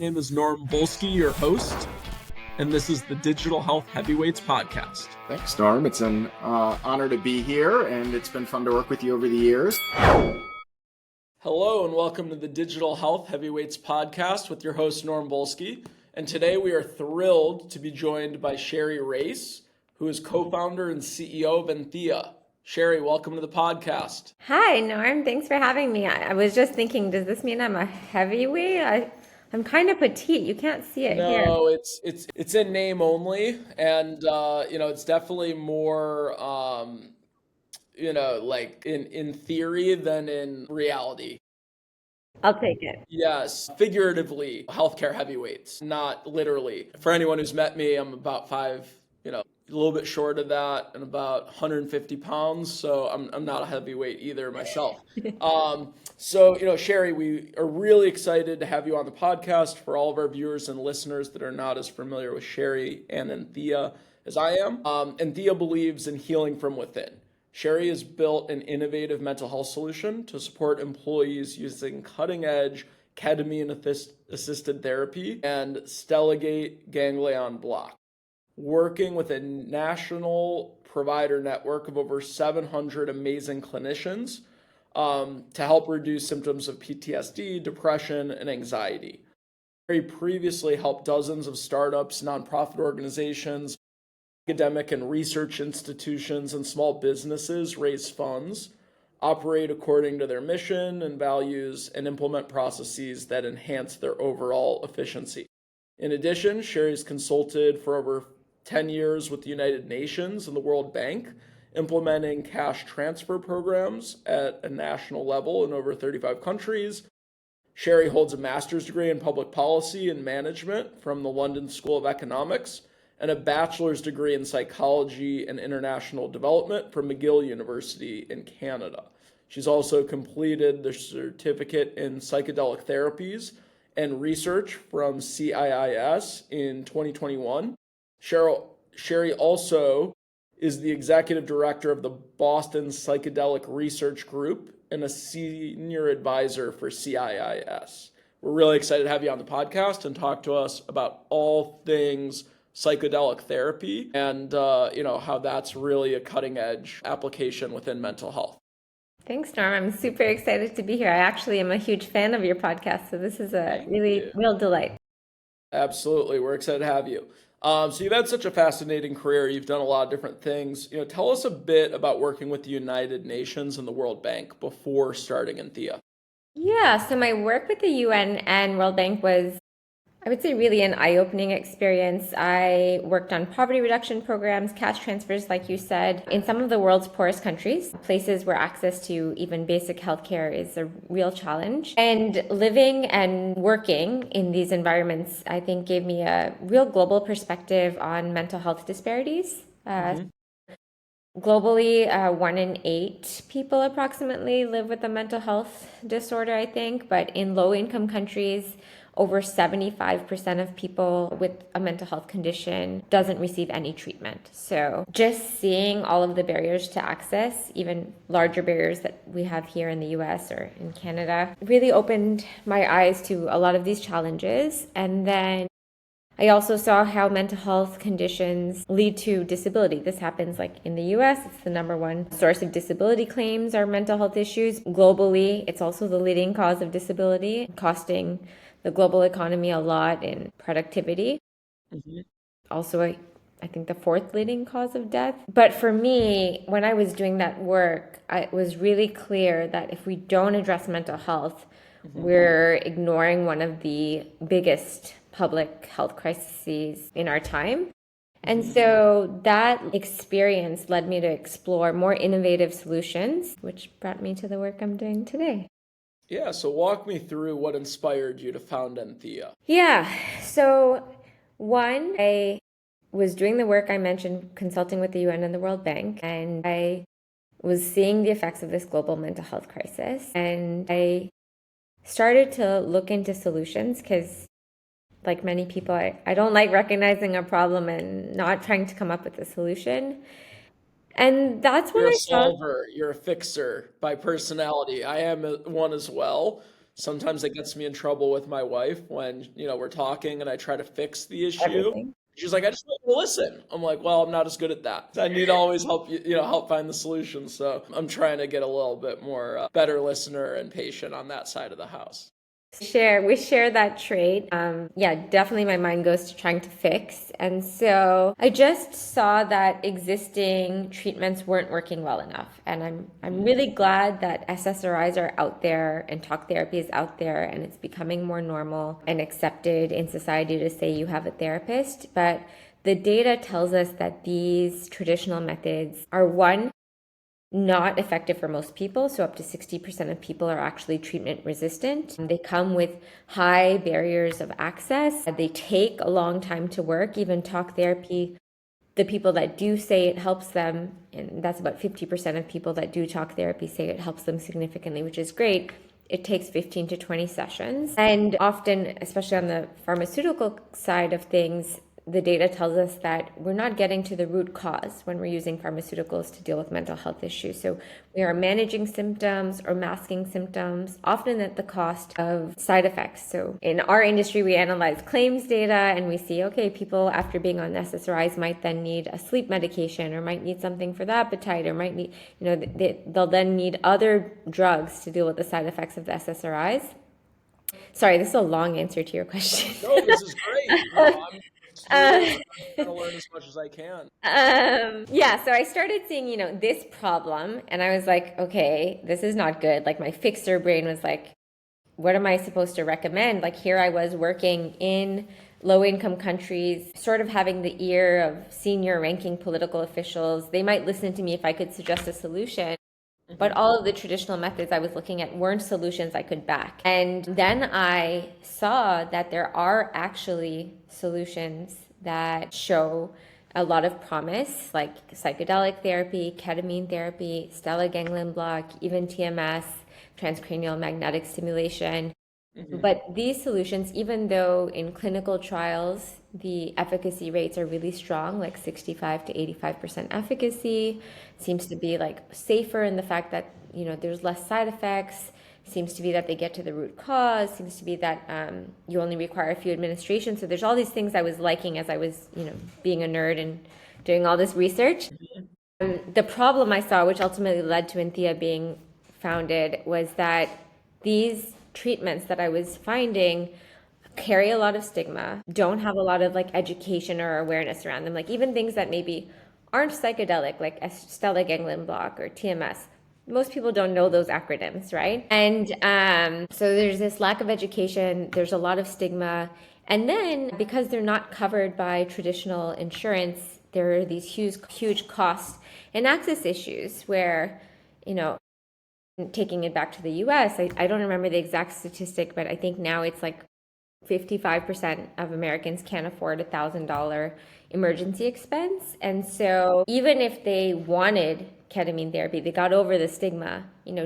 My name is Norm Volsky, your host, and this is the Digital Health Heavyweights podcast. Thanks, Norm. It's an honor to be here, and it's been fun to work with you over the years. Hello, and welcome to the Digital Health Heavyweights podcast with your host, Norm Volsky. And today we are thrilled to be joined by Sherry Rais, who is co-founder and CEO of Enthea. Sherry, welcome to the podcast. Hi, Norm. Thanks for having me. I was just thinking, does this mean I'm a heavyweight? I'm kind of petite. You can't see it here. No, it's in name only, and it's definitely more like in theory than in reality. I'll take it. Yes, figuratively, healthcare heavyweights, not literally. For anyone who's met me, I'm about a little bit short of that, and about 150 pounds. So I'm not a heavyweight either myself. Sherry, we are really excited to have you on the podcast. For all of our viewers and listeners that are not as familiar with Sherry and Enthea as I am, Enthea believes in healing from within. Sherry has built an innovative mental health solution to support employees using cutting-edge ketamine-assisted therapy and Stelligate ganglion block, working with a national provider network of over 700 amazing clinicians to help reduce symptoms of PTSD, depression, and anxiety. Sherry previously helped dozens of startups, nonprofit organizations, academic and research institutions, and small businesses raise funds, operate according to their mission and values, and implement processes that enhance their overall efficiency. In addition, Sherry's consulted for over 10 years with the United Nations and the World Bank, implementing cash transfer programs at a national level in over 35 countries. Sherry holds a master's degree in public policy and management from the London School of Economics and a bachelor's degree in psychology and international development from McGill University in Canada. She's also completed the certificate in psychedelic therapies and research from CIIS in 2021. Sherry also is the executive director of the Boston Psychedelic Research Group and a senior advisor for CIIS. We're really excited to have you on the podcast and talk to us about all things psychedelic therapy and how that's really a cutting edge application within mental health. Thanks, Norm. I'm super excited to be here. I actually am a huge fan of your podcast, so this is a real delight. Absolutely. We're excited to have you. So you've had such a fascinating career. You've done a lot of different things. Tell us a bit about working with the United Nations and the World Bank before starting Enthea. Yeah, so my work with the UN and World Bank was, I would say, really an eye-opening experience. I worked on poverty reduction programs, cash transfers, like you said, in some of the world's poorest countries, places where access to even basic healthcare is a real challenge. And living and working in these environments, I think, gave me a real global perspective on mental health disparities. Globally, 1 in 8 people approximately live with a mental health disorder, I think, but in low-income countries, over 75% of people with a mental health condition doesn't receive any treatment. So just seeing all of the barriers to access, even larger barriers that we have here in the US or in Canada, really opened my eyes to a lot of these challenges. And then I also saw how mental health conditions lead to disability. This happens like in the US, it's the number one source of disability claims are mental health issues. Globally, it's also the leading cause of disability, costing the global economy a lot in productivity. Also, I think the fourth leading cause of death. But for me, when I was doing that work, it was really clear that if we don't address mental health, we're ignoring one of the biggest public health crises in our time. And so that experience led me to explore more innovative solutions, which brought me to the work I'm doing today. Yeah, so walk me through what inspired you to found Enthea. Yeah, so one, I was doing the work I mentioned, consulting with the UN and the World Bank, and I was seeing the effects of this global mental health crisis. And I started to look into solutions because, like many people, I don't like recognizing a problem and not trying to come up with a solution. And that's when You're a I saw. solver, you're a fixer by personality. I am one as well. Sometimes it gets me in trouble with my wife when, we're talking and I try to fix the issue. Everything. She's like, I just want you to listen. I'm like, well, I'm not as good at that. I need to always help help find the solution. So I'm trying to get a little bit more better listener and patient on that side of the house. We share that trait. Yeah, definitely my mind goes to trying to fix. And so I just saw that existing treatments weren't working well enough. And I'm really glad that SSRIs are out there and talk therapy is out there, and it's becoming more normal and accepted in society to say you have a therapist. But the data tells us that these traditional methods are, one, not effective for most people. So up to 60% of people are actually treatment resistant. They come with high barriers of access. They take a long time to work. Even talk therapy, the people that do say it helps them, and that's about 50% of people that do talk therapy say it helps them significantly, which is great. It takes 15 to 20 sessions. And often, especially on the pharmaceutical side of things, the data tells us that we're not getting to the root cause when we're using pharmaceuticals to deal with mental health issues. So we are managing symptoms or masking symptoms, often at the cost of side effects. So in our industry, we analyze claims data and we see, okay, people after being on SSRIs might then need a sleep medication or might need something for the appetite or might need, they'll then need other drugs to deal with the side effects of the SSRIs. Sorry, this is a long answer to your question. No, this is great. No, I'm trying to learn as much as I can. Yeah, so I started seeing, this problem, and I was like, okay, this is not good. Like my fixer brain was like, what am I supposed to recommend? Like here I was working in low income countries, sort of having the ear of senior ranking political officials. They might listen to me if I could suggest a solution. But all of the traditional methods I was looking at weren't solutions I could back. And then I saw that there are actually solutions that show a lot of promise, like psychedelic therapy, ketamine therapy, stellate ganglion block, even TMS, transcranial magnetic stimulation. But these solutions, even though in clinical trials, the efficacy rates are really strong, like 65 to 85% efficacy, seems to be like safer in the fact that, there's less side effects, seems to be that they get to the root cause, seems to be that you only require a few administrations. So there's all these things I was liking as I was, being a nerd and doing all this research. The problem I saw, which ultimately led to Enthea being founded, was that these treatments that I was finding carry a lot of stigma, don't have a lot of like education or awareness around them. Like even things that maybe aren't psychedelic, like stellate ganglion block or TMS. Most people don't know those acronyms, right? And so there's this lack of education, there's a lot of stigma. And then because they're not covered by traditional insurance, there are these huge cost and access issues where, taking it back to the US, I don't remember the exact statistic, but I think now it's like 55% of Americans can't afford $1,000 emergency expense. And so even if they wanted ketamine therapy, they got over the stigma,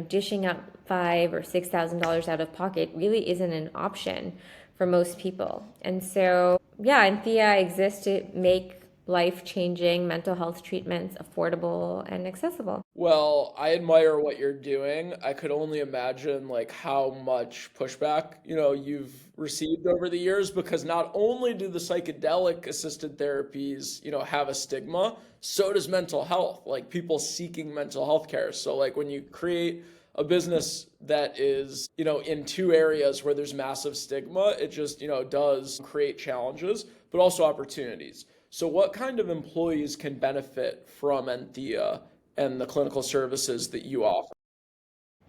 dishing out $5,000 or $6,000 out of pocket really isn't an option for most people. And so, yeah, Enthea exists to make life-changing mental health treatments affordable and accessible. Well, I admire what you're doing. I could only imagine like how much pushback, you've received over the years because not only do the psychedelic assisted therapies, have a stigma, so does mental health, like people seeking mental health care. So like when you create a business that is, in two areas where there's massive stigma, it just, does create challenges, but also opportunities. So what kind of employees can benefit from Enthea and the clinical services that you offer?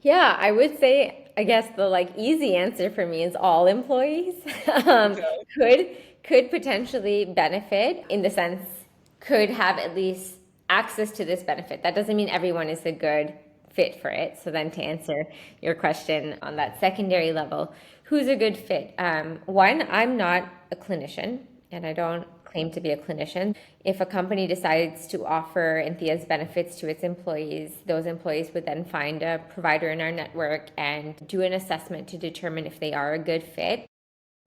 Yeah, I would say, I guess the easy answer for me is all employees Okay. could potentially benefit in the sense could have at least access to this benefit. That doesn't mean everyone is a good fit for it. So then to answer your question on that secondary level, who's a good fit? One, I'm not a clinician and I don't claim to be a clinician. If a company decides to offer Enthea's benefits to its employees, those employees would then find a provider in our network and do an assessment to determine if they are a good fit.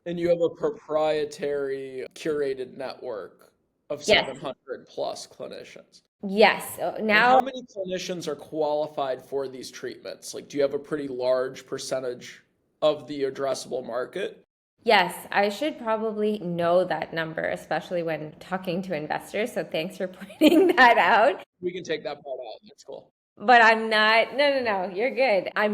And you have a proprietary curated network of Yes. 700 plus clinicians. Yes. So And how now, many clinicians are qualified for these treatments? Like, do you have a pretty large percentage? of the addressable market? Yes, I should probably know that number, especially when talking to investors. So thanks for pointing that out. We can take that part out. That's cool. But I'm not, no, you're good. I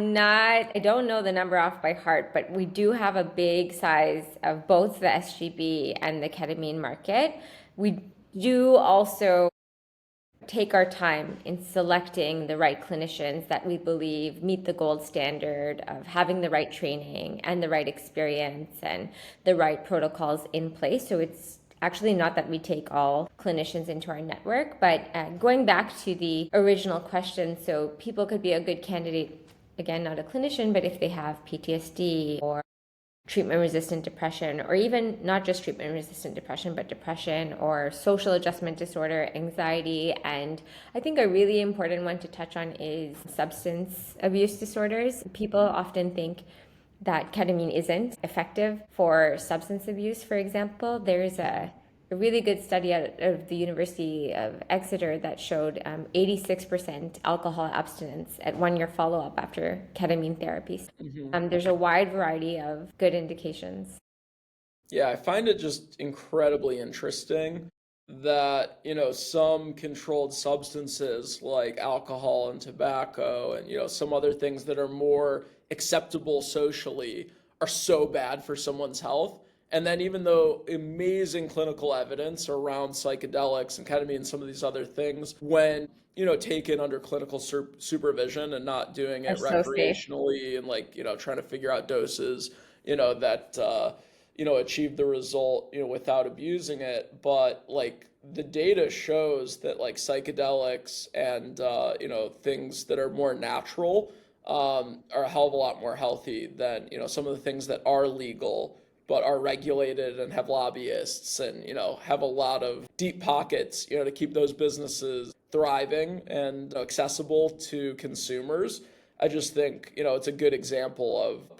don't know the number off by heart, but we do have a big size of both the SGB and the ketamine market. We do also take our time in selecting the right clinicians that we believe meet the gold standard of having the right training and the right experience and the right protocols in place. So it's actually not that we take all clinicians into our network, but going back to the original question, so people could be a good candidate, again, not a clinician, but if they have PTSD or treatment-resistant depression, or even not just treatment-resistant depression, but depression or social adjustment disorder, anxiety. And I think a really important one to touch on is substance abuse disorders. People often think that ketamine isn't effective for substance abuse, for example. There's a really good study out of the University of Exeter that showed 86% alcohol abstinence at 1 year follow-up after ketamine therapies. There's a wide variety of good indications. Yeah, I find it just incredibly interesting that, some controlled substances like alcohol and tobacco and, some other things that are more acceptable socially are so bad for someone's health. And then even though amazing clinical evidence around psychedelics and ketamine and some of these other things, when, taken under clinical supervision and not doing Are it so safe. recreationally and like, trying to figure out doses, that, achieve the result, without abusing it. But like the data shows that like psychedelics and, things that are more natural, are a hell of a lot more healthy than, some of the things that are legal but are regulated and have lobbyists and, have a lot of deep pockets, to keep those businesses thriving and accessible to consumers. I just think, it's a good example of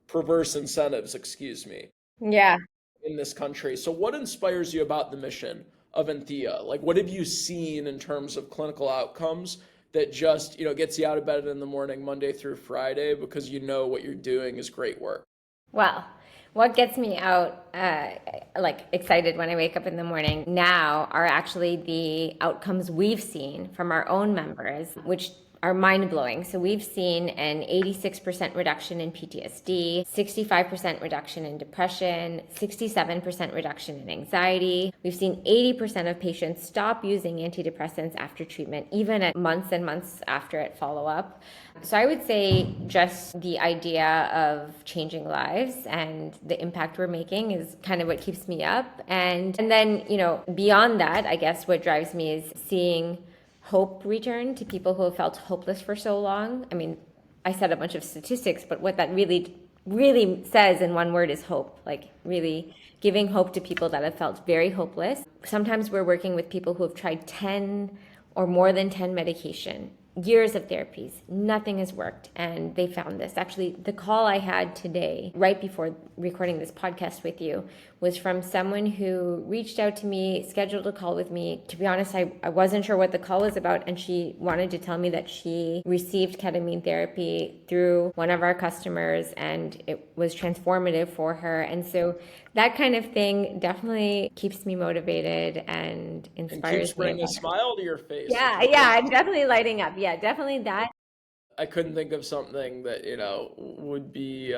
perverse incentives, excuse me, Yeah. in this country. So what inspires you about the mission of Enthea? Like what have you seen in terms of clinical outcomes that just, gets you out of bed in the morning, Monday through Friday, because what you're doing is great work? Well, what gets me out like excited when I wake up in the morning now are actually the outcomes we've seen from our own members, which are mind-blowing. So we've seen an 86% reduction in PTSD, 65% reduction in depression, 67% reduction in anxiety. We've seen 80% of patients stop using antidepressants after treatment, even at months and months after at follow-up. So I would say just the idea of changing lives and the impact we're making is kind of what keeps me up. And then, beyond that, I guess what drives me is seeing hope return to people who have felt hopeless for so long. I mean, I said a bunch of statistics, but what that really, really says in one word is hope. Like really giving hope to people that have felt very hopeless. Sometimes we're working with people who have tried 10 or more than 10 medication, years of therapies, nothing has worked, and they found this. Actually, the call I had today, right before recording this podcast with you, was from someone who reached out to me, scheduled a call with me. To be honest, I wasn't sure what the call was about, and she wanted to tell me that she received ketamine therapy through one of our customers, and it was transformative for her. And so that kind of thing definitely keeps me motivated and And inspires keeps me. bringing a smile to your face, which Yeah, is yeah, great. I'm definitely lighting up. Yeah, definitely that. I couldn't think of something that, would be,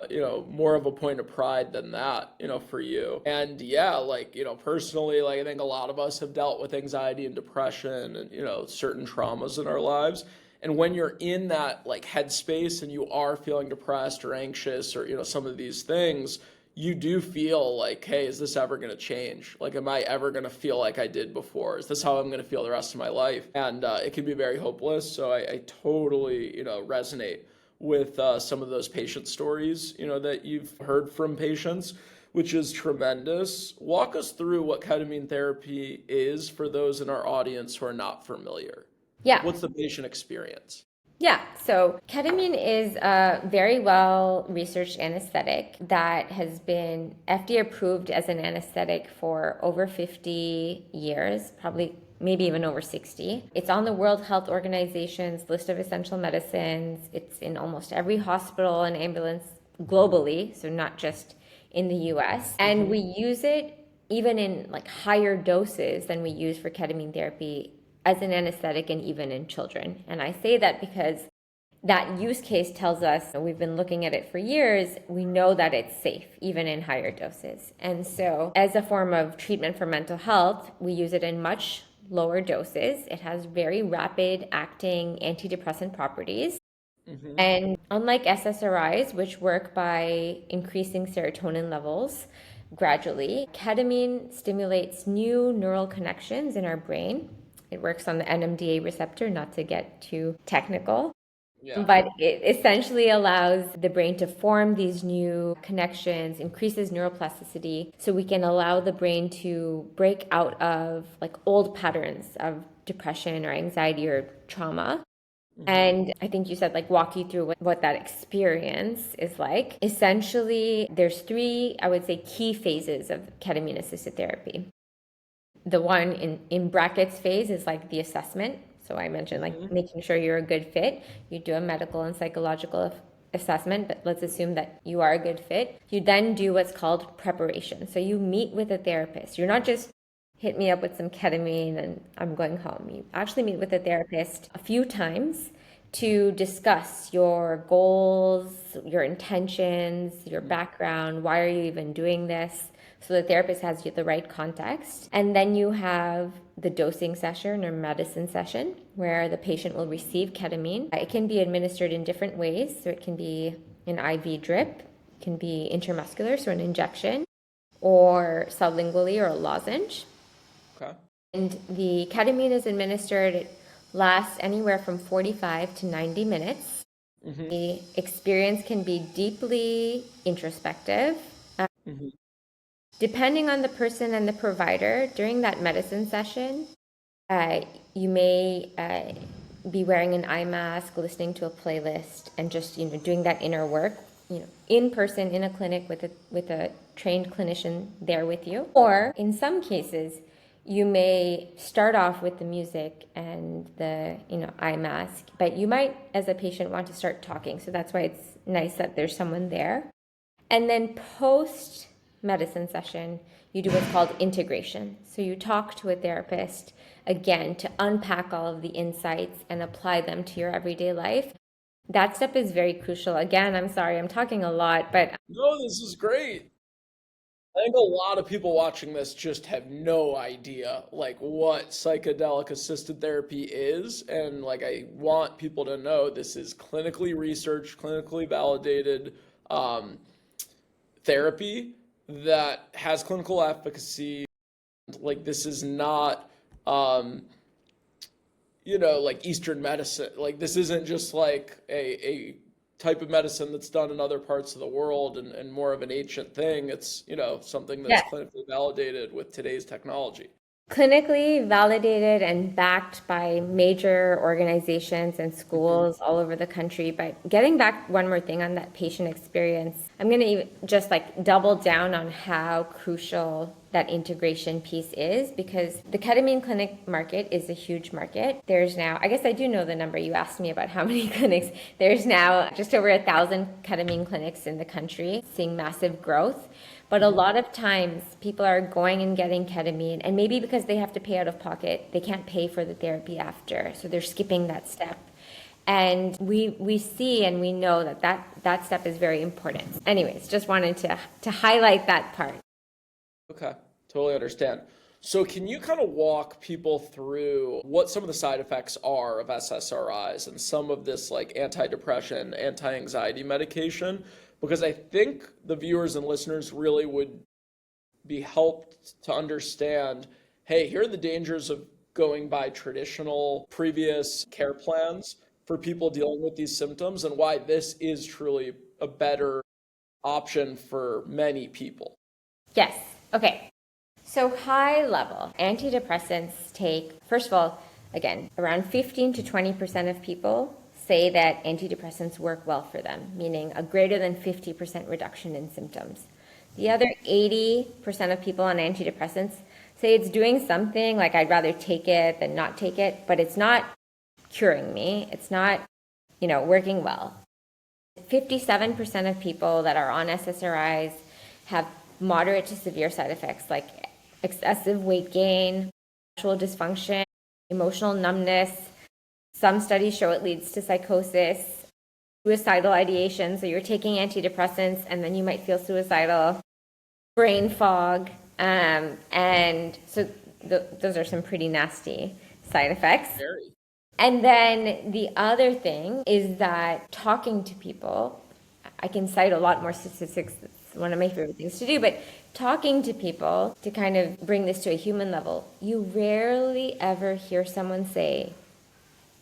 more of a point of pride than that, for you. And yeah, like, personally, like I think a lot of us have dealt with anxiety and depression and, certain traumas in our lives. And when you're in that like headspace and you are feeling depressed or anxious or, some of these things, you do feel like, hey, is this ever going to change? Like, am I ever going to feel like I did before? Is this how I'm going to feel the rest of my life? And it can be very hopeless. So I totally, resonate with some of those patient stories, that you've heard from patients, which is tremendous. Walk us through what ketamine therapy is for those in our audience who are not familiar. Yeah. What's the patient experience? Yeah, so ketamine is a very well researched anesthetic that has been FDA approved as an anesthetic for over 50 years, probably maybe even over 60. It's on the World Health Organization's list of essential medicines. It's in almost every hospital and ambulance globally, so not just in the US. And we use it even in like higher doses than we use for ketamine therapy as an anesthetic and even in children. And I say that because that use case tells us, we've been looking at it for years, we know that it's safe even in higher doses. And so as a form of treatment for mental health, we use it in much lower doses. It has very rapid acting antidepressant properties. And unlike SSRIs, which work by increasing serotonin levels gradually, ketamine stimulates new neural connections in our brain. It works on the NMDA receptor, not to get too technical. Yeah. But it essentially allows the brain to form these new connections, increases neuroplasticity, so we can allow the brain to break out of like old patterns of depression or anxiety or trauma. And I think you said like walk you through what that experience is like. Essentially, there's three, I would say, key phases of ketamine assisted therapy. The one in brackets phase is like the assessment. So I mentioned like making sure you're a good fit. You do a medical and psychological assessment, but let's assume that you are a good fit. You then do what's called preparation. So you meet with a therapist. You're not just hit me up with some ketamine and I'm going home. You actually meet with a therapist a few times to discuss your goals, your intentions, your background. Why are you even doing this? So the therapist has the right context. And then you have the dosing session or medicine session where the patient will receive ketamine. It can be administered in different ways. So it can be an IV drip, it can be intramuscular, so an injection, or sublingually or a lozenge. Okay. And the ketamine is administered, it lasts anywhere from 45 to 90 minutes. The experience can be deeply introspective. Depending on the person and the provider, during that medicine session, you may be wearing an eye mask, listening to a playlist, and just doing that inner work, in person in a clinic with a trained clinician there with you. Or in some cases, you may start off with the music and the eye mask, but you might, as a patient, want to start talking. So that's why it's nice that there's someone there. And then post medicine session, you do what's called integration. So you talk to a therapist again to unpack all of the insights and apply them to your everyday life. That step is very crucial. Again, I'm sorry, I'm talking a lot, but No, this is great. I think a lot of people watching this just have no idea like what psychedelic assisted therapy is, and like I want people to know this is clinically researched, clinically validated therapy that has clinical efficacy. Like this is not like Eastern medicine. Like this isn't just like a type of medicine that's done in other parts of the world and more of an ancient thing. It's, something that's yeah, clinically validated with today's technology. clinically validated and backed by major organizations and schools all over the country. But getting back one more thing on that patient experience, I'm going to just like double down on how crucial that integration piece is, because the ketamine clinic market is a huge market. There's now, I guess I do know the number. You asked me about how many clinics. There's now just over 1,000 ketamine clinics in the country, seeing massive growth. But a lot of times people are going and getting ketamine, and maybe because they have to pay out of pocket, they can't pay for the therapy after. So they're skipping that step. And we see and we know that step is very important. Anyways, just wanted to highlight that part. Okay, totally understand. So can you kind of walk people through what some of the side effects are of SSRIs and some of this like antidepressant, anti-anxiety medication? Because I think the viewers and listeners really would be helped to understand, hey, here are the dangers of going by traditional previous care plans for people dealing with these symptoms and why this is truly a better option for many people. Yes. Okay. So high level, antidepressants take, first of all, again, around 15 to 20% of people say that antidepressants work well for them, meaning a greater than 50% reduction in symptoms. The other 80% of people on antidepressants say it's doing something, like I'd rather take it than not take it, but it's not curing me. It's not, working well. 57% of people that are on SSRIs have moderate to severe side effects like excessive weight gain, sexual dysfunction, emotional numbness. Some studies show it leads to psychosis, suicidal ideation. So you're taking antidepressants and then you might feel suicidal, brain fog. And so those are some pretty nasty side effects. Very. And then the other thing is that talking to people, I can cite a lot more statistics. It's one of my favorite things to do, but talking to people to kind of bring this to a human level, you rarely ever hear someone say,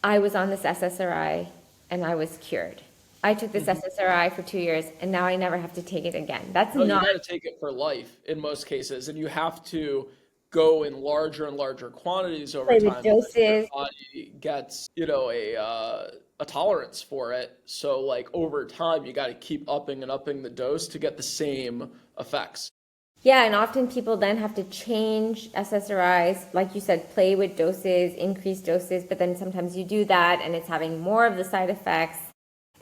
I was on this SSRI and I was cured. I took this SSRI for 2 years and now I never have to take it again. That's No, you not got to take it for life in most cases, and you have to go in larger and larger quantities over play with time because your doses. body gets, a tolerance for it. So like over time, you got to keep upping and upping the dose to get the same effects. Yeah, and often people then have to change SSRIs, like you said, play with doses, increase doses, but then sometimes you do that and it's having more of the side effects.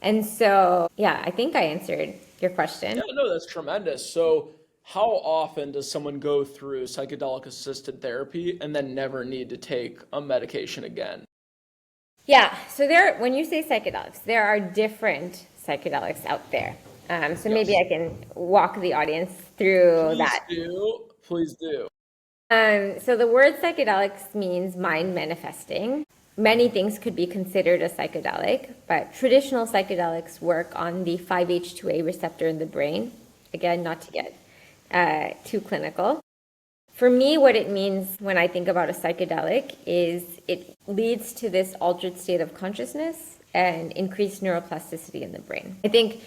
And so, yeah, I think I answered your question. Yeah, no, that's tremendous. So how often does someone go through psychedelic assisted therapy and then never need to take a medication again? Yeah, so when you say psychedelics, there are different psychedelics out there. So maybe Yes. I can walk the audience through Please that. do. Please do. So the word psychedelics means mind manifesting. Many things could be considered a psychedelic, but traditional psychedelics work on the 5-HT2A receptor in the brain. Again, not to get too clinical. For me, what it means when I think about a psychedelic is it leads to this altered state of consciousness and increased neuroplasticity in the brain. I think,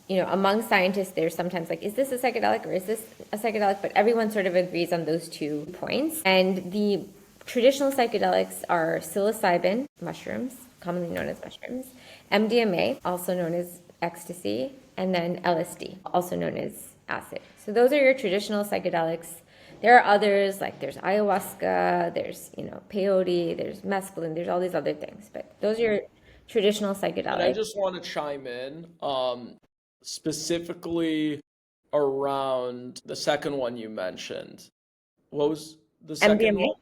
among scientists, there's sometimes like, is this a psychedelic or is this a psychedelic? But everyone sort of agrees on those 2 points. And the traditional psychedelics are psilocybin mushrooms, commonly known as mushrooms, MDMA, also known as ecstasy, and then LSD, also known as acid. So those are your traditional psychedelics. There are others, like there's ayahuasca, there's, peyote, there's mescaline, there's all these other things, but those are your traditional And I psychedelics. just want to chime in, specifically around the second one you mentioned. What was the second MDMA? one?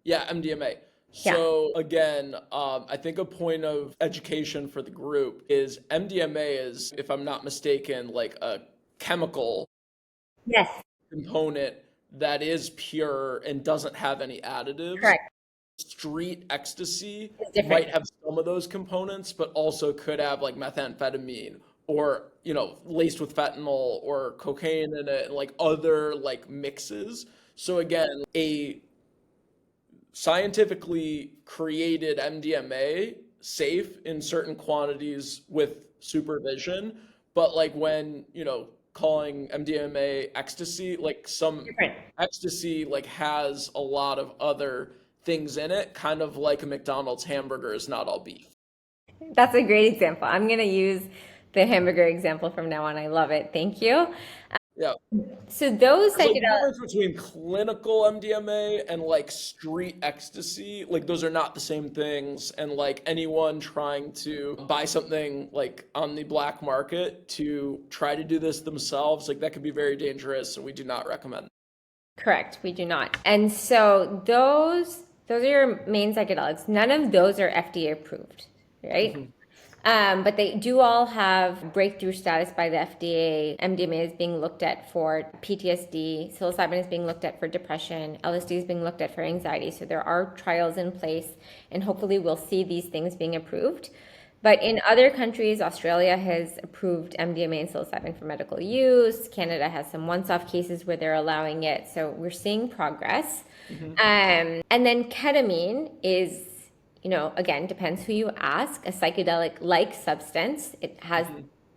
Yeah, MDMA. Yeah. So again, I think a point of education for the group is MDMA is, if I'm not mistaken, like a chemical Yes, component that is pure and doesn't have any additives. correct. Street ecstasy It's different. might have some of those components, but also could have like methamphetamine or, laced with fentanyl or cocaine in it and like other like mixes. So again, a scientifically created MDMA safe in certain quantities with supervision, but like when, calling MDMA ecstasy, like some Different. ecstasy like has a lot of other things in it, kind of like a McDonald's hamburger is not all beef. That's a great example. I'm going to use the hamburger example from now on. I love it. Thank you. Yeah. So those There's a psychedelics, difference between clinical MDMA and like street ecstasy. Like those are not the same things. And like anyone trying to buy something like on the black market to try to do this themselves, like that could be very dangerous. And we do not recommend. correct, we do not. And so those are your main psychedelics. None of those are FDA approved, right? But they do all have breakthrough status by the FDA. MDMA is being looked at for PTSD. Psilocybin is being looked at for depression. LSD is being looked at for anxiety. So there are trials in place, and hopefully we'll see these things being approved. But in other countries, Australia has approved MDMA and psilocybin for medical use. Canada has some once-off cases where they're allowing it. So we're seeing progress. And then ketamine is, again, depends who you ask, a psychedelic-like substance. It has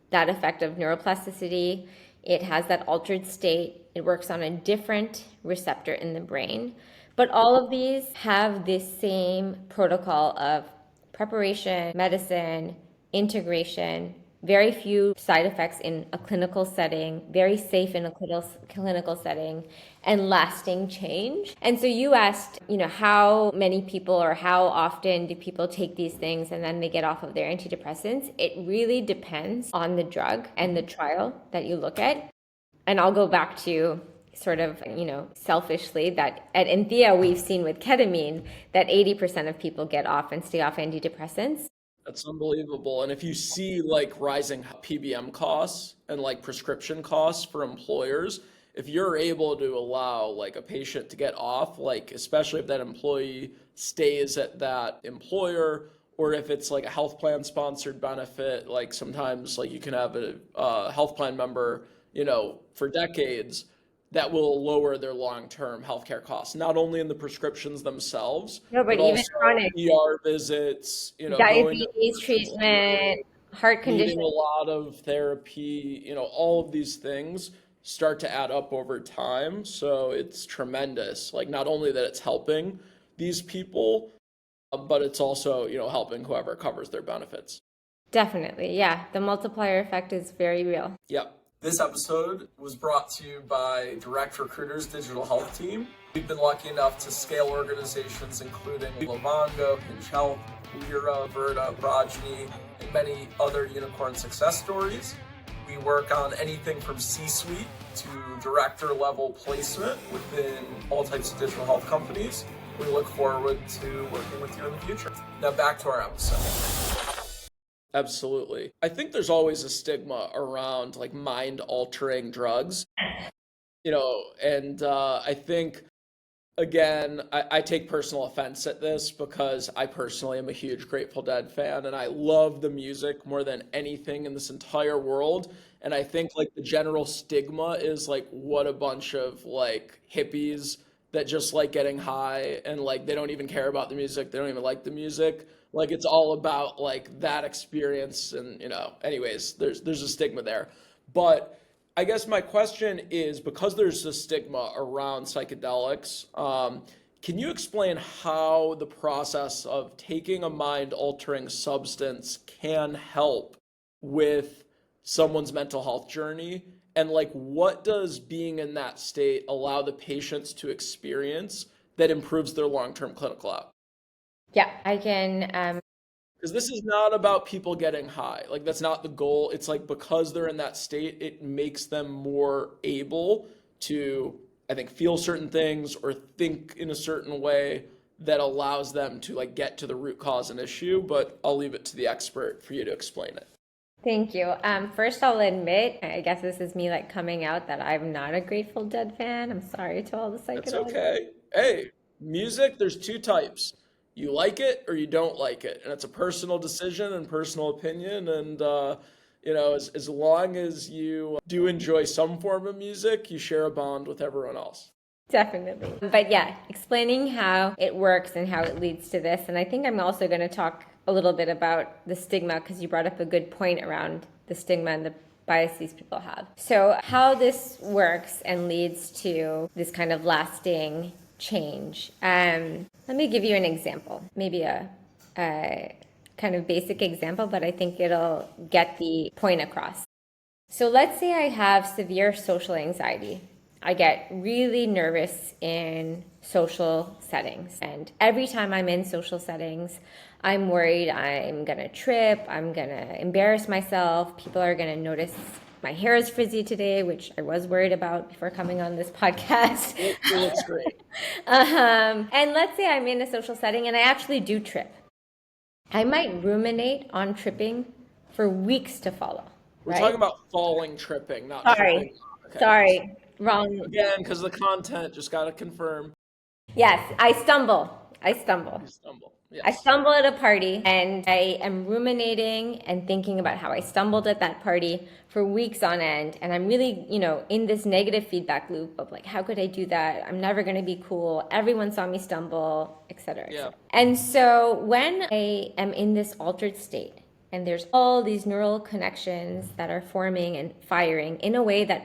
that effect of neuroplasticity. It has that altered state. It works on a different receptor in the brain. But all of these have this same protocol of preparation, medicine, integration, very few side effects in a clinical setting, very safe in a clinical setting, and lasting change. And so you asked, how many people or how often do people take these things and then they get off of their antidepressants? It really depends on the drug and the trial that you look at. And I'll go back to sort of, selfishly that at Enthea, we've seen with ketamine that 80% of people get off and stay off antidepressants. That's unbelievable. And if you see like rising PBM costs and like prescription costs for employers, if you're able to allow like a patient to get off, like especially if that employee stays at that employer, or if it's like a health plan sponsored benefit, like sometimes like you can have a health plan member, for decades, that will lower their long-term healthcare costs, not only in the prescriptions themselves, No, but but even also chronic ER visits, going to diabetes treatment, heart needing a conditions. lot of therapy, all of these things start to add up over time. So it's tremendous. Like not only that it's helping these people, but it's also, helping whoever covers their benefits. Definitely. Yeah. The multiplier effect is very real. Yep. This episode was brought to you by Direct Recruiter's digital health team. We've been lucky enough to scale organizations including Livongo, Hinge Health, Lyra, Verta, Progeny, and many other unicorn success stories. We work on anything from C-suite to director level placement within all types of digital health companies. We look forward to working with you in the future. Now back to our episode. Absolutely. I think there's always a stigma around like mind-altering drugs, and I think, again, I take personal offense at this because I personally am a huge Grateful Dead fan and I love the music more than anything in this entire world. And I think like the general stigma is like what a bunch of like hippies that just like getting high and like they don't even care about the music, they don't even like the music. Like it's all about like that experience and anyways, there's a stigma there. But I guess my question is because there's a stigma around psychedelics, can you explain how the process of taking a mind-altering substance can help with someone's mental health journey? And like, what does being in that state allow the patients to experience that improves their long-term clinical outcome? Yeah, I can. Because this is not about people getting high. Like, that's not the goal. It's like because they're in that state, it makes them more able to, I think, feel certain things or think in a certain way that allows them to like get to the root cause and issue. But I'll leave it to the expert for you to explain it. Thank you. First, I'll admit, I guess this is me like coming out that I'm not a Grateful Dead fan. I'm sorry to all the That's psychedelics. okay. Hey, music, there's two types. You like it or you don't like it. And it's a personal decision and personal opinion. And, as long as you do enjoy some form of music, you share a bond with everyone else. Definitely. But yeah, explaining how it works and how it leads to this. And I think I'm also going to talk a little bit about the stigma because you brought up a good point around the stigma and the biases people have. So how this works and leads to this kind of lasting change. Let me give you an example, maybe a kind of basic example, but I think it'll get the point across. So let's say I have severe social anxiety. I get really nervous in social settings. And every time I'm in social settings, I'm worried I'm going to trip, I'm going to embarrass myself, people are going to notice my hair is frizzy today, which I was worried about before coming on this podcast. It looks great. And let's say I'm in a social setting and I actually do trip. I might ruminate on tripping for weeks to follow. We're right? talking about falling, tripping, not Sorry. tripping. Okay. Sorry. Wrong. Again, because the content, just got to confirm. Yes, I stumble. You stumble. I Yes. stumble at a party and I am ruminating and thinking about how I stumbled at that party for weeks on end. And I'm really, in this negative feedback loop of like, how could I do that? I'm never going to be cool. Everyone saw me stumble, et cetera, et Yeah. cetera. And so when I am in this altered state and there's all these neural connections that are forming and firing in a way that,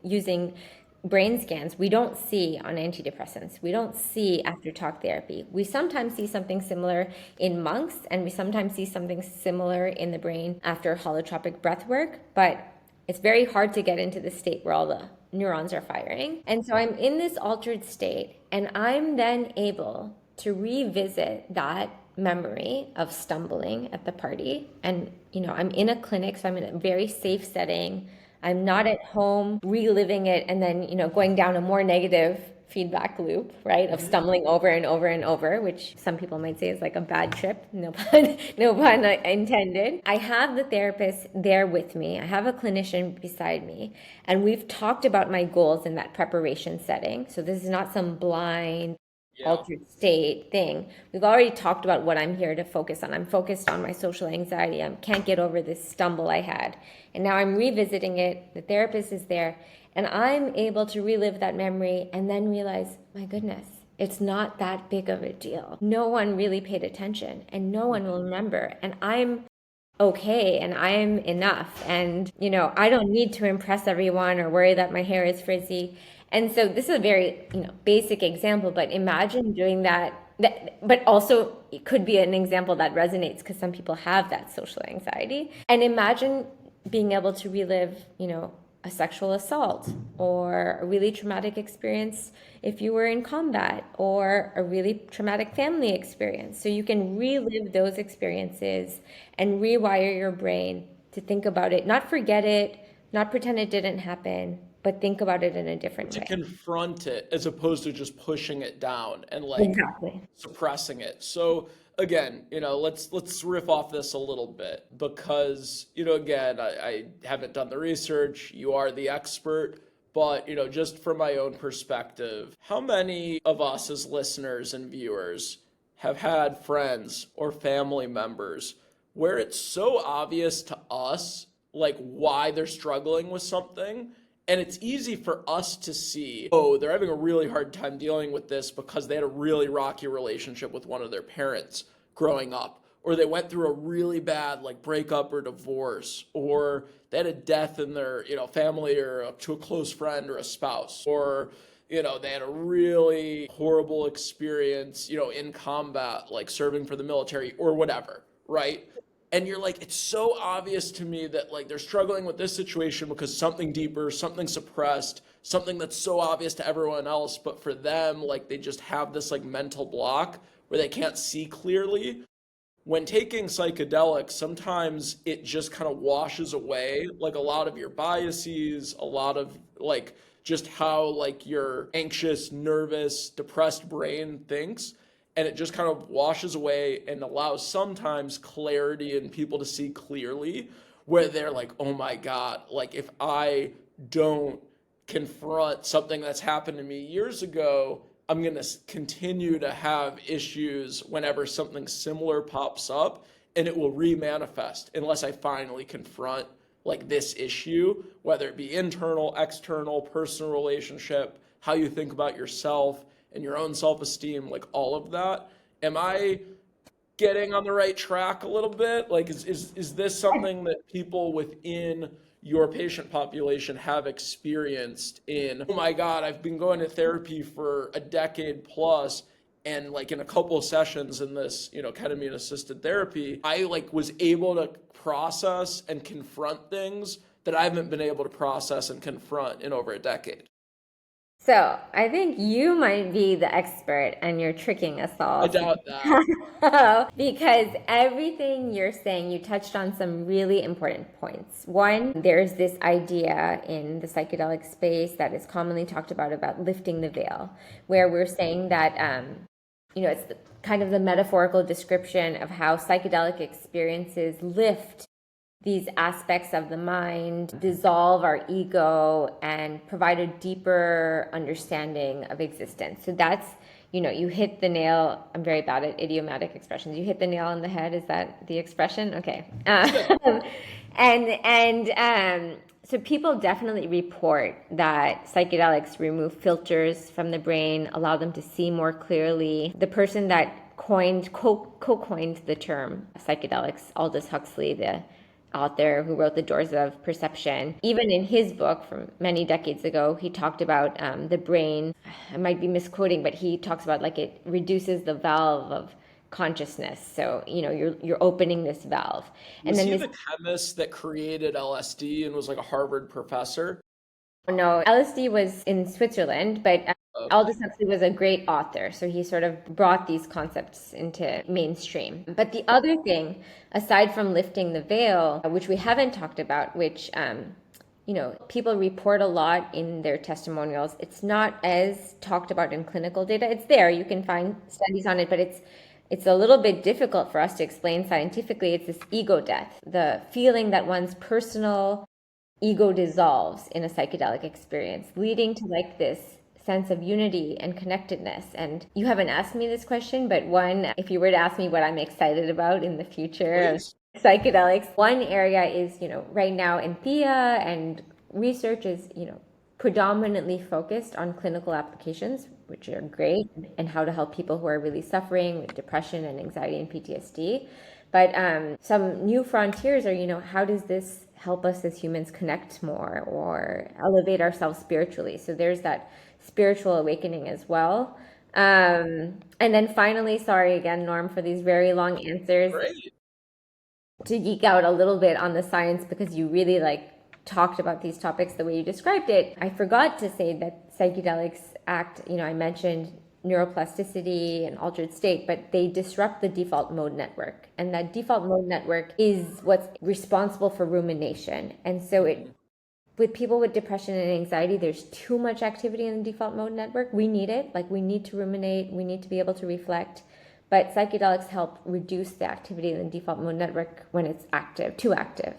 using brain scans we don't see on antidepressants. We don't see after talk therapy. We sometimes see something similar in monks, and we sometimes see something similar in the brain after holotropic breath work, but it's very hard to get into the state where all the neurons are firing. And so I'm in this altered state, and I'm then able to revisit that memory of stumbling at the party. And, I'm in a clinic, so I'm in a very safe setting. I'm not at home reliving it and then, going down a more negative feedback loop, right, of stumbling over and over and over, which some people might say is like a bad trip. No pun, no pun intended. I have the therapist there with me. I have a clinician beside me, and we've talked about my goals in that preparation setting. So this is not some blind altered state thing. We've already talked about what I'm here to focus on. I'm focused on my social anxiety. I can't get over this stumble I had. And now I'm revisiting it. The therapist is there, and I'm able to relive that memory and then realize, my goodness, it's not that big of a deal. No one really paid attention, and no one will remember. And I'm okay, and I'm enough. And, I don't need to impress everyone or worry that my hair is frizzy. And so this is a very, basic example, but imagine doing that, but also it could be an example that resonates because some people have that social anxiety. And imagine being able to relive, a sexual assault or a really traumatic experience if you were in combat, or a really traumatic family experience. So you can relive those experiences and rewire your brain to think about it, not forget it, not pretend it didn't happen, but think about it in a different way. Confront it as opposed to just pushing it down and Exactly. suppressing it. So again, let's riff off this a little bit because, again, I haven't done the research. You are the expert. But, just from my own perspective, how many of us as listeners and viewers have had friends or family members where it's so obvious to us, like, why they're struggling with something? And it's easy for us to see, oh, they're having a really hard time dealing with this because they had a really rocky relationship with one of their parents growing up, or they went through a really bad breakup or divorce, or they had a death in their family, or to a close friend or a spouse, or they had a really horrible experience in combat, like serving for the military or whatever, right? And you're like, it's so obvious to me that they're struggling with this situation because something deeper, something suppressed, something that's so obvious to everyone else, but for them, they just have this mental block where they can't see clearly. When taking psychedelics, sometimes it just kind of washes away a lot of your biases, a lot of just how your anxious, nervous, depressed brain thinks, and it just kind of washes away and allows sometimes clarity and people to see clearly, where they're like, oh my God, if I don't confront something that's happened to me years ago, I'm going to continue to have issues whenever something similar pops up, and it will remanifest unless I finally confront this issue, whether it be internal, external, personal relationship, how you think about yourself and your own self-esteem, all of that. Am I getting on the right track a little bit? Is this something that people within your patient population have experienced in, oh my God, I've been going to therapy for a decade plus, and in a couple of sessions in this, ketamine assisted therapy, I was able to process and confront things that I haven't been able to process and confront in over a decade. So I think you might be the expert, and you're tricking us all. I doubt that. Because everything you're saying, you touched on some really important points. One, there's this idea in the psychedelic space that is commonly talked about lifting the veil, where we're saying that, it's kind of the metaphorical description of how psychedelic experiences lift these aspects of the mind, dissolve our ego, and provide a deeper understanding of existence. So that's, you hit the nail. I'm very bad at idiomatic expressions. You hit the nail on the head. Is that the expression? Okay. So people definitely report that psychedelics remove filters from the brain, allow them to see more clearly. The person that co-coined the term psychedelics, Aldous Huxley, the author who wrote The Doors of Perception. Even in his book from many decades ago, he talked about the brain. I might be misquoting, but he talks about like it reduces the valve of consciousness. So, you're opening this valve. And Was then he this the chemist that created LSD and was like a Harvard professor? No, LSD was in Switzerland, but Okay. Aldous Huxley was a great author, so he sort of brought these concepts into mainstream. But the other thing, aside from lifting the veil, which we haven't talked about, which people report a lot in their testimonials. It's not as talked about in clinical data. It's there. You can find studies on it, but it's a little bit difficult for us to explain scientifically. It's this ego death, the feeling that one's personal ego dissolves in a psychedelic experience, leading to like this sense of unity and connectedness. And you haven't asked me this question, but one, if you were to ask me what I'm excited about in the future Please. of psychedelics, one area is, right now Enthea and research is, predominantly focused on clinical applications, which are great, and how to help people who are really suffering with depression and anxiety and PTSD. But some new frontiers are, how does this help us as humans connect more or elevate ourselves spiritually? So there's that spiritual awakening as well. And then finally, sorry again, Norm, for these very long answers, Great. to geek out a little bit on the science because you really talked about these topics the way you described it. I forgot to say that psychedelics act, I mentioned neuroplasticity and altered state, but they disrupt the default mode network. And that default mode network is what's responsible for rumination. And so with people with depression and anxiety, there's too much activity in the default mode network. We need it. Like we need to ruminate. We need to be able to reflect. But psychedelics help reduce the activity in the default mode network when it's active, too active.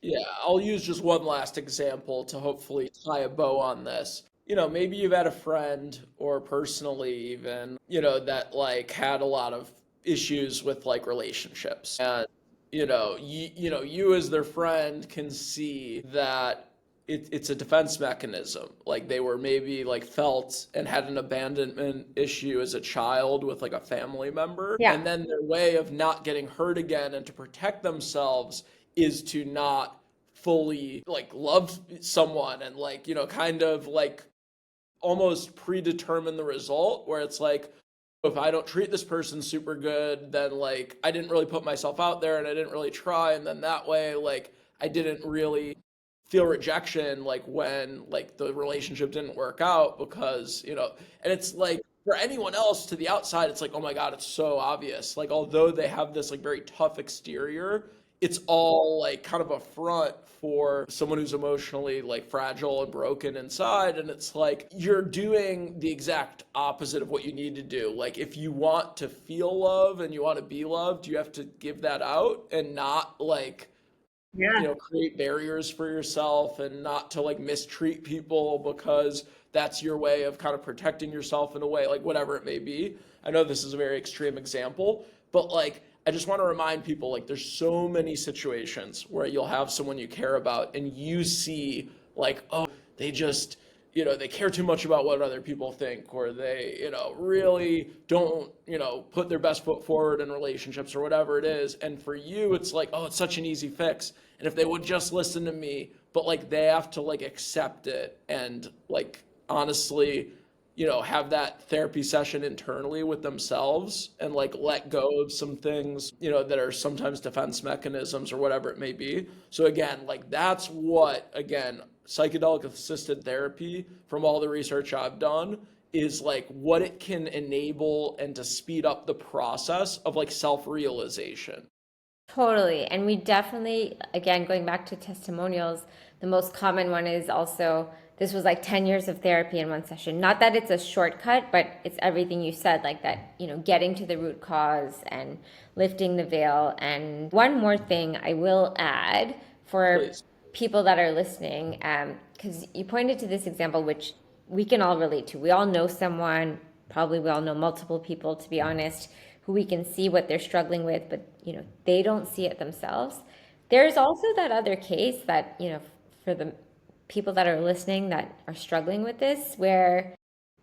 Yeah, I'll use just one last example to hopefully tie a bow on this. Maybe you've had a friend or personally even, that like had a lot of issues with like relationships. And you as their friend can see that it's a defense mechanism. Like they were maybe like felt and had an abandonment issue as a child with like a family member. Yeah. And then their way of not getting hurt again and to protect themselves is to not fully like love someone and like, kind of like almost predetermine the result where it's like, if I don't treat this person super good, then like I didn't really put myself out there and I didn't really try. And then that way, like I didn't really feel rejection like when like the relationship didn't work out because, and it's like for anyone else to the outside, it's like, oh my God, it's so obvious. Like although they have this like very tough exterior, it's all like kind of a front for someone who's emotionally like fragile and broken inside. And it's like you're doing the exact opposite of what you need to do. Like if you want to feel love and you want to be loved, you have to give that out and not like Yeah. create barriers for yourself and not to like mistreat people because that's your way of kind of protecting yourself in a way, like whatever it may be. I know this is a very extreme example, but like I just want to remind people like there's so many situations where you'll have someone you care about and you see like, oh, they just they care too much about what other people think, or they, really don't, put their best foot forward in relationships or whatever it is. And for you, it's like, oh, it's such an easy fix. And if they would just listen to me, but like they have to like accept it and like honestly, have that therapy session internally with themselves and like let go of some things, that are sometimes defense mechanisms or whatever it may be. So again, like that's what, again, psychedelic assisted therapy from all the research I've done is like what it can enable and to speed up the process of like self-realization. Totally. And we definitely, again, going back to testimonials, the most common one is also this was like 10 years of therapy in one session. Not that it's a shortcut, but it's everything you said, like that, getting to the root cause and lifting the veil. And one more thing I will add for Please. people that are listening, because you pointed to this example, which we can all relate to. We all know someone, probably we all know multiple people, to be honest, who we can see what they're struggling with, but they don't see it themselves. There's also that other case that for the people that are listening that are struggling with this, where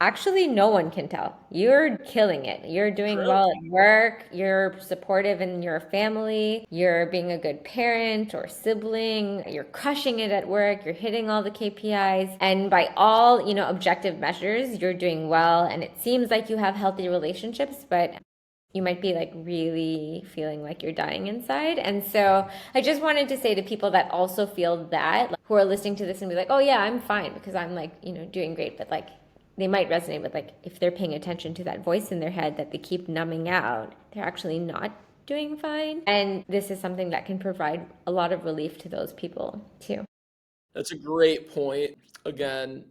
Actually, no one can tell. You're killing it. You're doing Really? well at work. You're supportive in your family. You're being a good parent or sibling. You're crushing it at work. You're hitting all the KPIs. And by all, objective measures, you're doing well. And it seems like you have healthy relationships, but you might be like really feeling like you're dying inside. And so I just wanted to say to people that also feel that, like, who are listening to this and be like, oh yeah, I'm fine because I'm like, doing great. But like, they might resonate with like, if they're paying attention to that voice in their head that they keep numbing out, they're actually not doing fine. And this is something that can provide a lot of relief to those people too. That's a great point. Again,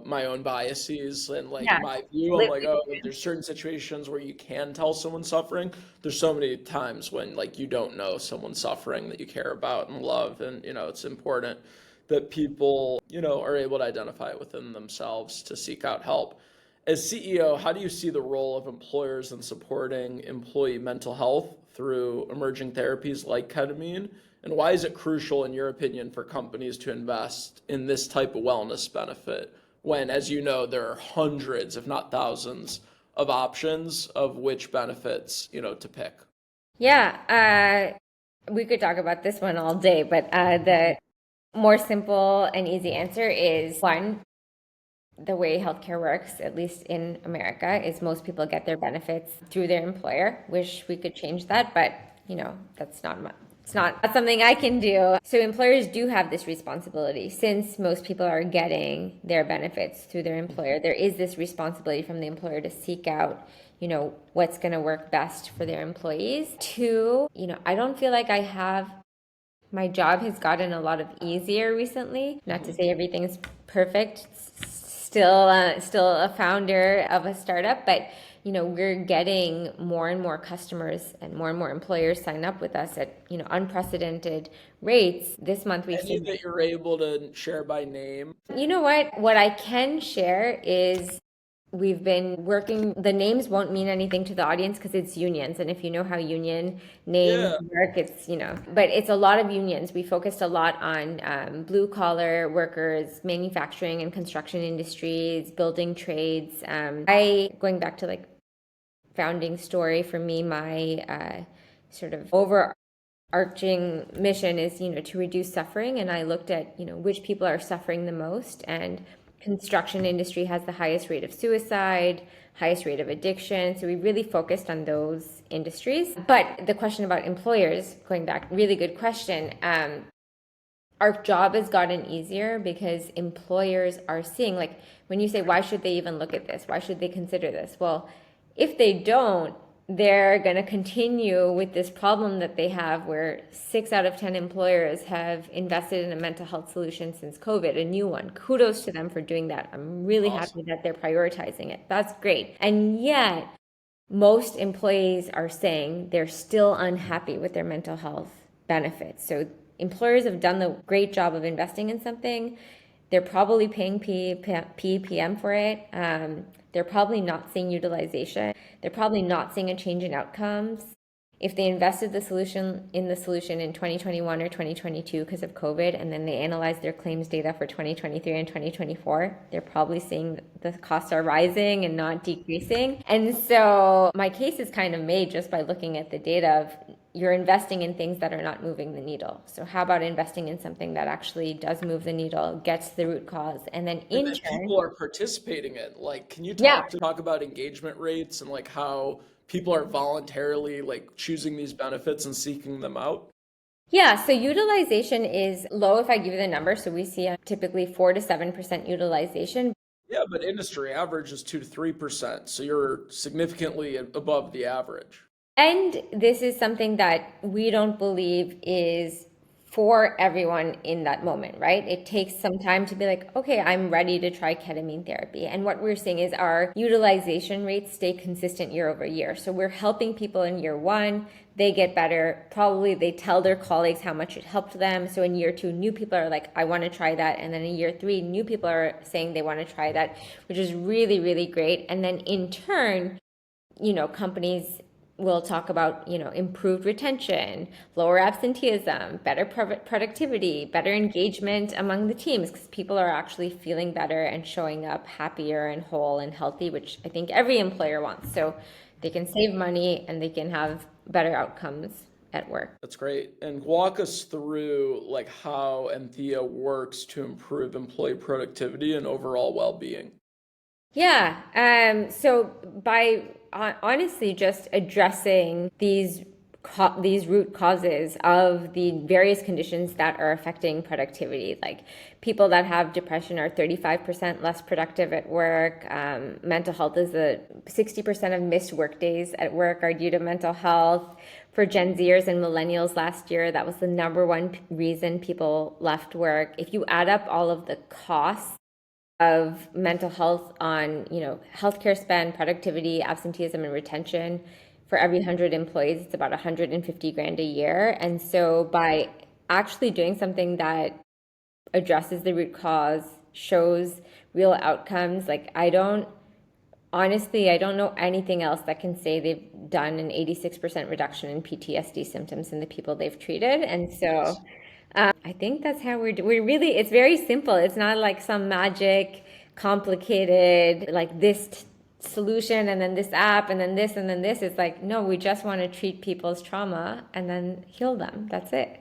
my own biases and like Yeah. my view, I'm Live like, the oh, experience. there's certain situations where you can tell someone's suffering. There's so many times when like you don't know someone's suffering that you care about and love. And, it's important that people, are able to identify it within themselves to seek out help. As CEO, how do you see the role of employers in supporting employee mental health through emerging therapies like ketamine? And why is it crucial, in your opinion, for companies to invest in this type of wellness benefit when, as you know, there are hundreds, if not thousands, of options of which benefits, to pick? Yeah. We could talk about this one all day, but the more simple and easy answer is one, the way healthcare works, at least in America, is most people get their benefits through their employer. Wish we could change that, but that's not it's not that's something I can do. So employers do have this responsibility. Since most people are getting their benefits through their employer, there is this responsibility from the employer to seek out what's going to work best for their employees. Two, I don't feel like my job has gotten a lot of easier recently. Not to say everything's perfect. Still a founder of a startup, but we're getting more and more customers and more employers sign up with us at unprecedented rates. This month we've Any seen. that you're able to share by name? You know what? What I can share is we've been working, the names won't mean anything to the audience because it's unions. And if you know how union names Yeah. work, but it's a lot of unions. We focused a lot on blue collar workers, manufacturing and construction industries, building trades. Going back to like founding story for me, my sort of overarching mission is to reduce suffering, and I looked at which people are suffering the most, and construction industry has the highest rate of suicide, highest rate of addiction, so we really focused on those industries. But the question about employers, going back, really good question. Our job has gotten easier because employers are seeing, like, when you say, why should they even look at this? Why should they consider this? Well, if they don't, they're going to continue with this problem that they have where 6 out of 10 employers have invested in a mental health solution since COVID, a new one. Kudos to them for doing that. I'm really happy Awesome. that they're prioritizing it. That's great. And yet, most employees are saying they're still unhappy with their mental health benefits. So employers have done the great job of investing in something. They're probably paying PPM for it. They're probably not seeing utilization. They're probably not seeing a change in outcomes. If they invested the solution in 2021 or 2022 because of COVID, and then they analyzed their claims data for 2023 and 2024, they're probably seeing the costs are rising and not decreasing. And so my case is kind of made just by looking at the data of you're investing in things that are not moving the needle. So how about investing in something that actually does move the needle, gets the root cause, and then And in that turn, people are participating in. Like, can you yeah. talk about engagement rates and like how people are voluntarily like choosing these benefits and seeking them out? Yeah, so utilization is low if I give you the number. So we see typically 4 to 7% utilization. Yeah, but industry average is 2 to 3%, so you're significantly above the average. And this is something that we don't believe is for everyone in that moment, right? It takes some time to be like, okay, I'm ready to try ketamine therapy. And what we're seeing is our utilization rates stay consistent year over year. So we're helping people in year one, they get better. Probably they tell their colleagues how much it helped them. So in year two, new people are like, I want to try that. And then in year three, new people are saying they want to try that, which is really, really great. And then in turn, companies we'll talk about, improved retention, lower absenteeism, better productivity, better engagement among the teams, because people are actually feeling better and showing up happier and whole and healthy, which I think every employer wants. So they can save money and they can have better outcomes at work. That's great. And walk us through like how Enthea works to improve employee productivity and overall well-being. Yeah. So by honestly just addressing these root causes of the various conditions that are affecting productivity, like people that have depression are 35% less productive at work. Mental health is 60% of missed work days at work are due to mental health. For Gen Zers and millennials last year, that was the number one reason people left work. If you add up all of the costs of mental health on, healthcare spend, productivity, absenteeism, and retention, for every 100 employees, it's about 150 grand a year. And so by actually doing something that addresses the root cause, shows real outcomes, like I don't know anything else that can say they've done an 86% reduction in PTSD symptoms in the people they've treated. And so I think that's how we're really, it's very simple. It's not like some magic, complicated, like this solution and then this app and then this and then this. It's like, no, we just want to treat people's trauma and then heal them. That's it.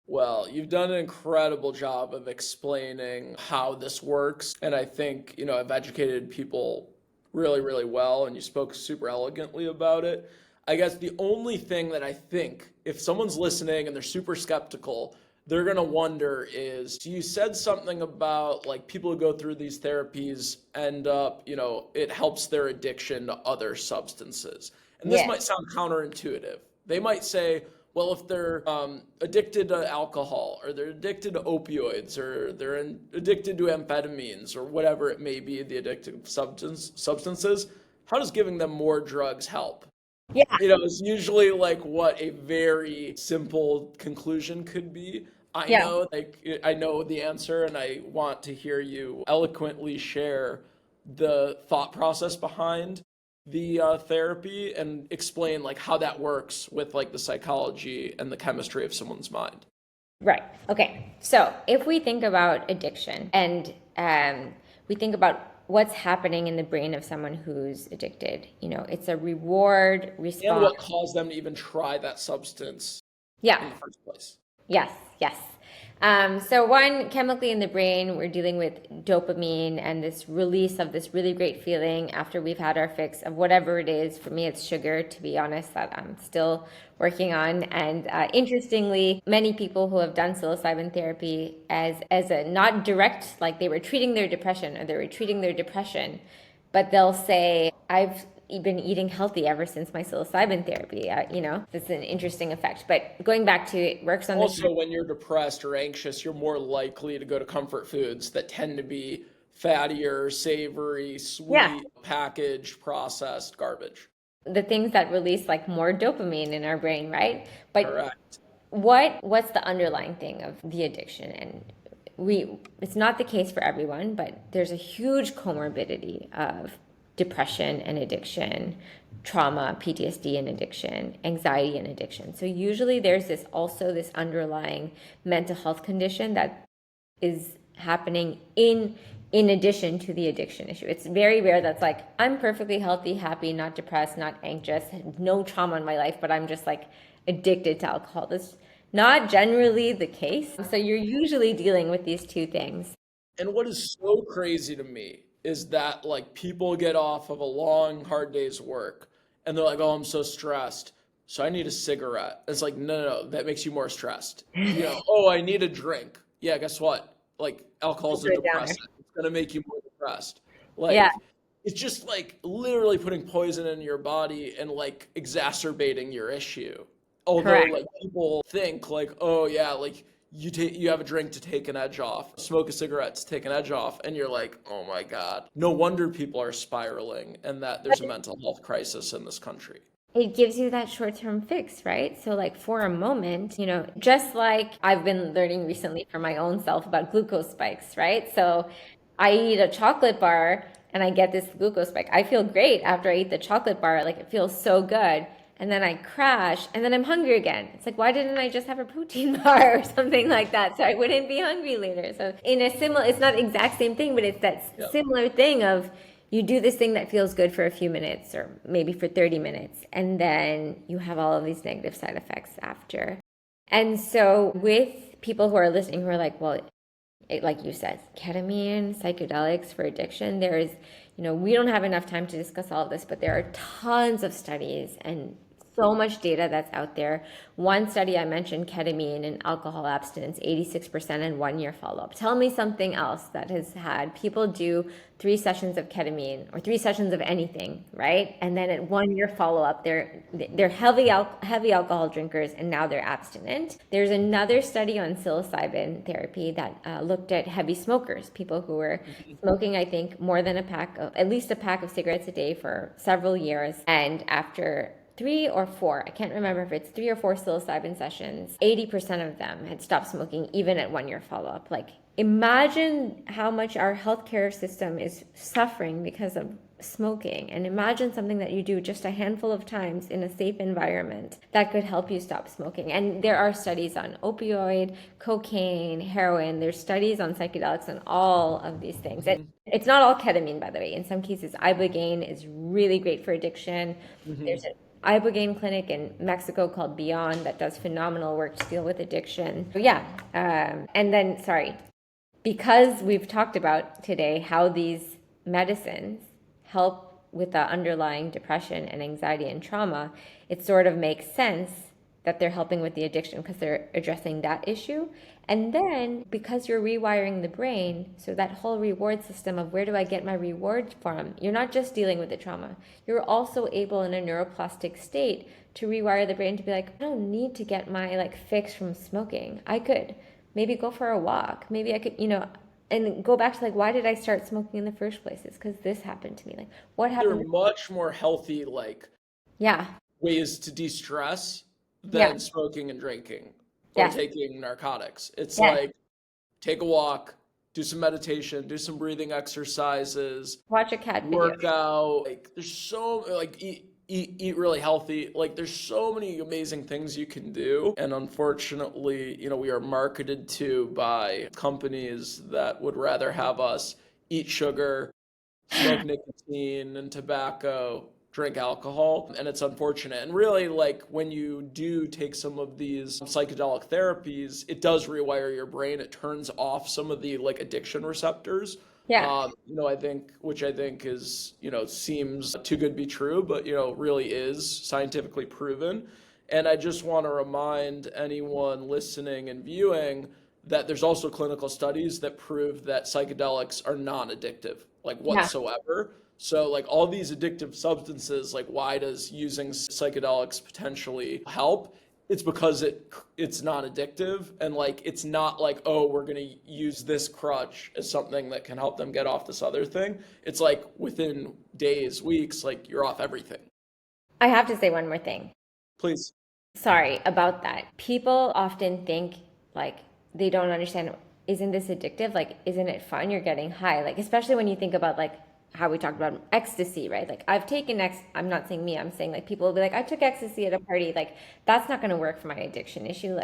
Well, you've done an incredible job of explaining how this works. And I think, I've educated people really, really well, and you spoke super elegantly about it. I guess the only thing that I think, if someone's listening and they're super skeptical, they're going to wonder is you said something about like people who go through these therapies end up, it helps their addiction to other substances. And this Yeah. might sound counterintuitive. They might say, well, if they're addicted to alcohol or they're addicted to opioids or addicted to amphetamines or whatever it may be, the addictive substances, how does giving them more drugs help? Yeah. It's usually like what a very simple conclusion could be. Yeah. I know the answer, and I want to hear you eloquently share the thought process behind the therapy and explain like how that works with like the psychology and the chemistry of someone's mind. Right. Okay. So if we think about addiction and we think about what's happening in the brain of someone who's addicted, it's a reward And response. what caused them to even try that substance Yeah. in the first place. Yes. Yes. So one, chemically in the brain, we're dealing with dopamine and this release of this really great feeling after we've had our fix of whatever it is. For me, it's sugar, to be honest, that I'm still working on. And interestingly, many people who have done psilocybin therapy as a not direct, like they were treating their depression or they were treating their depression, but they'll say, I've been eating healthy ever since my psilocybin therapy. That's an interesting effect. But going back to it works on Also, when you're depressed or anxious, you're more likely to go to comfort foods that tend to be fattier, savory, yeah, sweet, packaged, processed garbage. the things that release like more dopamine in our brain, right? But Correct. what's the underlying thing of the addiction? And it's not the case for everyone, but there's a huge comorbidity of depression and addiction, trauma, PTSD and addiction, anxiety and addiction. So usually there's this underlying mental health condition that is happening in addition to the addiction issue. It's very rare that's like, I'm perfectly healthy, happy, not depressed, not anxious, no trauma in my life, but I'm just like addicted to alcohol. That's not generally the case. So you're usually dealing with these two things. And what is so crazy to me is that like people get off of a long, hard day's work and they're like, oh, I'm so stressed. So I need a cigarette. It's like, no, that makes you more stressed. Oh, I need a drink. Yeah, guess what? Like alcohol is a Good downer. depressant. It's gonna make you more depressed. Yeah, Like it's just like literally putting poison in your body and like exacerbating your issue. Although correct. like people think like, oh yeah, like you have a drink to take an edge off, smoke a cigarette to take an edge off, and you're like, oh my God. No wonder people are spiraling and that there's a mental health crisis in this country. It gives you that short-term fix, right? So like for a moment, just like I've been learning recently for my own self about glucose spikes, right? So I eat a chocolate bar and I get this glucose spike. I feel great after I eat the chocolate bar. Like it feels so good. and then I crash, and then I'm hungry again. It's like, why didn't I just have a protein bar or something like that so I wouldn't be hungry later? So in a similar, it's not exact same thing, but it's that similar thing of you do this thing that feels good for a few minutes or maybe for 30 minutes, and then you have all of these negative side effects after. And so with people who are listening who are like, well, like you said, ketamine, psychedelics for addiction, there's, we don't have enough time to discuss all of this, but there are tons of studies and so much data that's out there. One study I mentioned, ketamine and alcohol abstinence, 86% in 1 year follow-up. Tell me something else that has had people do 3 sessions of ketamine or 3 sessions of anything, right? And then at 1 year follow-up, they're heavy alcohol drinkers and now they're abstinent. There's another study on psilocybin therapy that looked at heavy smokers, people who were smoking, I think, at least a pack of cigarettes a day for several years. And after 3 or 4, I can't remember if it's 3 or 4 psilocybin sessions, 80% of them had stopped smoking even at 1 year follow-up. Like, imagine how much our healthcare system is suffering because of smoking, and imagine something that you do just a handful of times in a safe environment that could help you stop smoking. And there are studies on opioid, cocaine, heroin. There's studies on psychedelics and all of these things. It's not all ketamine, by the way. In some cases, ibogaine is really great for addiction. There's an ibogaine clinic in Mexico called Beyond that does phenomenal work to deal with addiction. And then, because we've talked about today how these medicines help with the underlying depression and anxiety and trauma, it sort of makes sense that they're helping with the addiction because they're addressing that issue. And then because you're rewiring the brain, so that whole reward system of where do I get my reward from, you're not just dealing with the trauma. You're also able in a neuroplastic state to rewire the brain to be like, I don't need to get my fix from smoking. I could maybe go for a walk. Maybe I could, and go back to why did I start smoking in the first place? It's because this happened to me. What There are happened? much more healthy Yeah. ways to de-stress Yeah. than smoking and drinking or Yes. taking narcotics. It's Yes. like take a walk, do some meditation, do some breathing exercises, Watch a cat video. work out. There's so eat really healthy. There's so many amazing things you can do. And unfortunately, we are marketed to by companies that would rather have us eat sugar, smoke nicotine and tobacco, drink alcohol, and it's unfortunate. And really, when you do take some of these psychedelic therapies, it does rewire your brain. It turns off some of the addiction receptors. Yeah. I think is, seems too good to be true, but really is scientifically proven. And I just want to remind anyone listening and viewing that there's also clinical studies that prove that psychedelics are non-addictive, Yeah. whatsoever. So all these addictive substances, why does using psychedelics potentially help? It's because it's not addictive, and it's not oh, we're gonna use this crutch as something that can help them get off this other thing. It's within days, weeks, you're off everything. I have to say one more thing. Please. Sorry about that. People often think they don't understand, isn't this addictive? Isn't it fun? You're getting high. Especially when you think about how we talked about ecstasy, right? I've taken I'm not saying me, I'm saying people will be I took ecstasy at a party. That's not going to work for my addiction issue.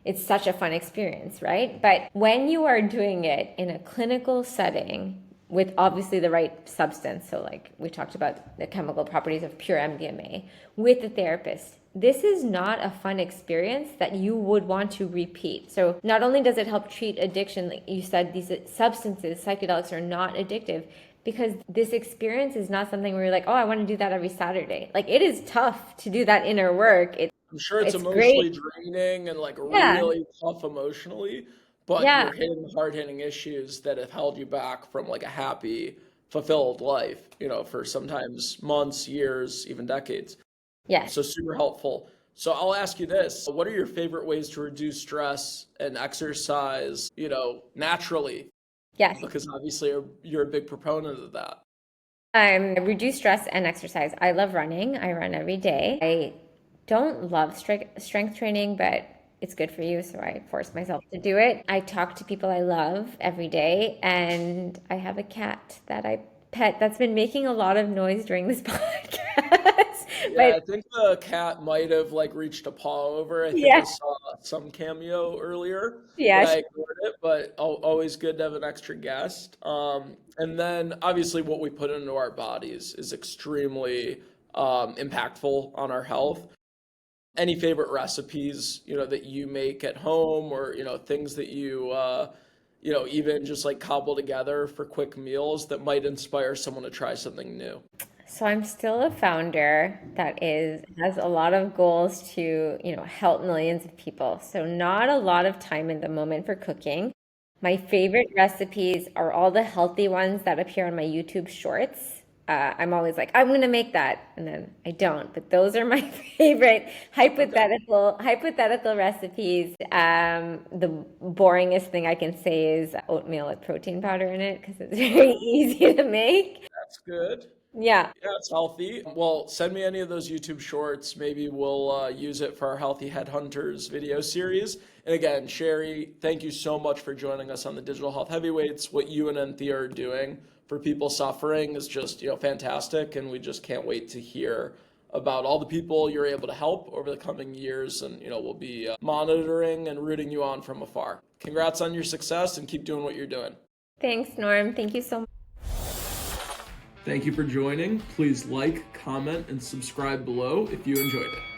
It's such a fun experience, right? But when you are doing it in a clinical setting with obviously the right substance, so we talked about the chemical properties of pure MDMA with the therapist, this is not a fun experience that you would want to repeat. So not only does it help treat addiction, like you said, these substances, psychedelics are not addictive, because this experience is not something where you're oh, I want to do that every Saturday. It is tough to do that inner work. I'm sure it's great. emotionally draining and Yeah. really tough emotionally, but Yeah. you're hitting the hard-hitting issues that have held you back from a happy, fulfilled life, for sometimes months, years, even decades. Yes. So super helpful. So I'll ask you this. What are your favorite ways to reduce stress and exercise, naturally? Yes. Because obviously you're a big proponent of that. Reduce stress and exercise. I love running. I run every day. I don't love strength training, but it's good for you, so I force myself to do it. I talk to people I love every day, and I have a cat that I pet that's been making a lot of noise during this podcast. Yeah, But I think the cat might have like reached a paw over. I think I yeah, saw some cameo earlier, but yeah, I ignored it. But always good to have an extra guest. And then obviously what we put into our bodies is extremely impactful on our health. Any favorite recipes, that you make at home, or things that you even just like cobble together for quick meals that might inspire someone to try something new? so I'm still a founder that has a lot of goals to, help millions of people. So not a lot of time in the moment for cooking. My favorite recipes are all the healthy ones that appear on my YouTube shorts. I'm always like, I'm gonna make that, and then I don't. But those are my favorite Okay. hypothetical recipes. The boringest thing I can say is oatmeal with protein powder in it because it's very easy to make. That's good. Yeah. Yeah, it's healthy. Well, send me any of those YouTube shorts. Maybe we'll use it for our Healthy Headhunters video series. And again, Sherry, thank you so much for joining us on the Digital Health Heavyweights. What you and Enthea are doing for people suffering is just, fantastic. And we just can't wait to hear about all the people you're able to help over the coming years. And, we'll be monitoring and rooting you on from afar. Congrats on your success and keep doing what you're doing. Thanks, Norm. Thank you so much. Thank you for joining. Please like, comment, and subscribe below if you enjoyed it.